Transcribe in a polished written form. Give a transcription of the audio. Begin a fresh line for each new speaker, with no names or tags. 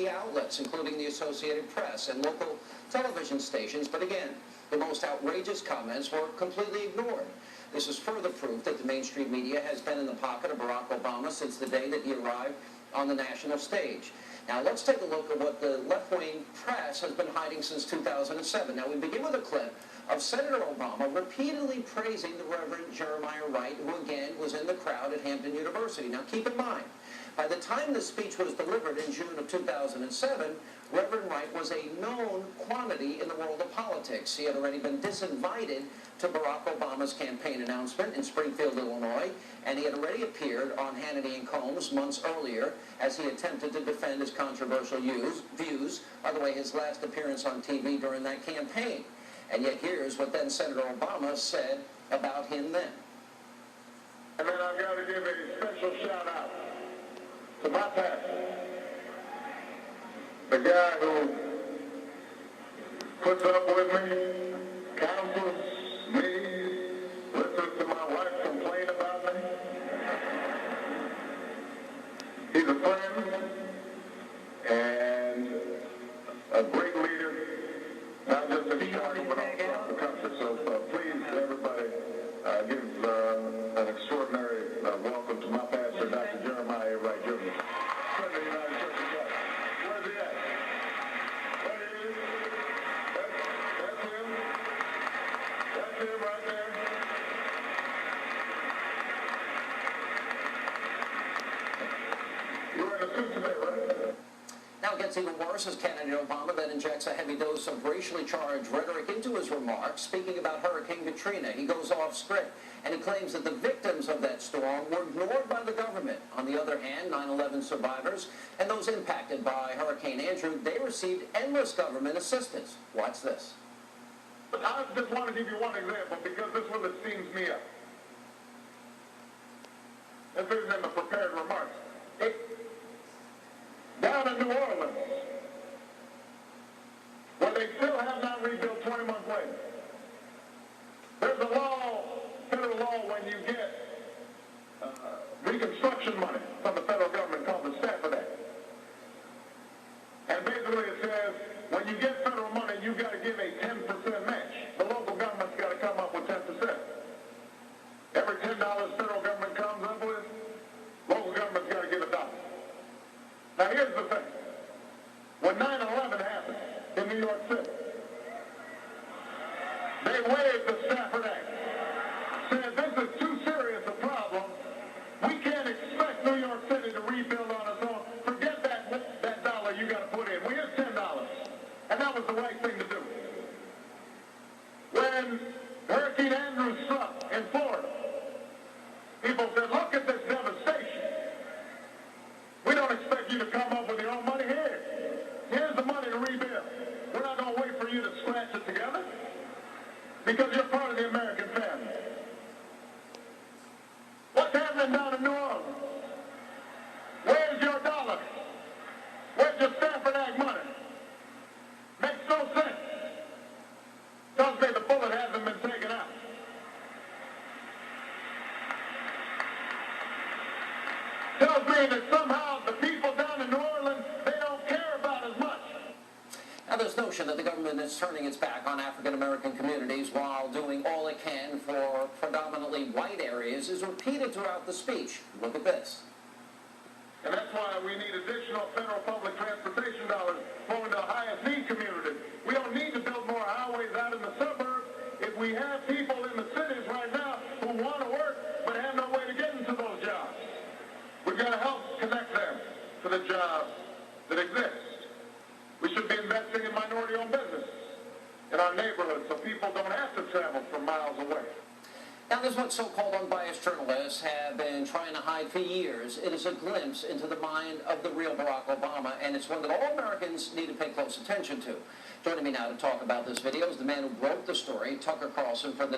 media outlets, including the Associated Press and local television stations. But again, the most outrageous comments were completely ignored. This is further proof that the mainstream media has been in the pocket of Barack Obama since the day that he arrived on the national stage. Now, let's take a look at what the left-wing press has been hiding since 2007. Now, we begin with a clip of Senator Obama repeatedly praising the Reverend Jeremiah Wright, who, again, was in the crowd at Hampton University. Now, keep in mind, by the time the speech was delivered in June of 2007, Reverend Wright was a known quantity in the world of politics. He had already been disinvited to Barack Obama's campaign announcement in Springfield, Illinois, and he had already appeared on Hannity and Combs months earlier as he attempted to defend his controversial views. By the way, his last appearance on TV during that campaign. And yet here's what then Senator Obama said about him then.
And then I've got to give a special shout out to my pastor, the guy who puts up with me, counsels me, listens to my wife complain about me. He's a friend and a great leader, not just in Chicago, but across the country. So please, everybody, give an extraordinary welcome to my pastor, Dr. Jeremiah Wright, Jr. President of the United States of God. Where's he at? There he is. That's him. That's him right there. You're in a suit today, right?
Now it gets even worse as candidate Obama then injects a heavy dose of racially charged rhetoric into his remarks, speaking about Hurricane Katrina. He goes off script, and he claims that the victims of that storm were ignored by the government. On the other hand, 9/11 survivors and those impacted by Hurricane Andrew, they received endless government assistance. Watch this.
I just want to give you one example because this one that steams me up. This isn't in the prepared remarks. Down in New Orleans, where they still have not rebuilt 20 months later. There's a law, federal law, when you get reconstruction money from the federal government called the Stafford Act. And basically it says, when you get federal money, you've got to give a 10% match. The local government's got to come up with 10%. Every $10 federal government comes up with, local government's got to give $1. Now here's the thing. When 9/11 happened in New York City, they waived the Stafford Act. Said this is too serious a problem. We can't expect New York City to rebuild on its own. Forget that dollar you got to put in. Well, here's $10. And that was the right thing to do. When Hurricane Andrew struck in Florida, people said, look at this devastation. We don't expect you to come up with your own money here. Here's the money to rebuild. We're not going to wait for you to scratch it together because you're part of the American family. What's happening down in New Orleans? Where's your dollar? Where's your Stafford Act money? Makes no sense. Tells me the bullet hasn't been taken out. Tells me that somehow the people down in New Orleans, they don't care about as much.
Now, this notion that the government is turning its back on African-American communities while doing all it can for predominantly white areas is repeated throughout the speech. Look at this.
And that's why we need additional federal public transportation dollars flowing to the highest need communities. We don't need to build more highways out in the suburbs. If we have people in the cities right now who want to work but have no way to get into those jobs, we've got to help connect them to the jobs that exist. We should be investing in minority-owned business in our neighborhoods so people don't have to travel from miles away.
Now, this is what so-called unbiased journalists have been trying to hide for years. It is a glimpse into the mind of the real Barack Obama, and it's one that all Americans need to pay close attention to. Joining me now to talk about this video is the man who broke the story, Tucker Carlson, from the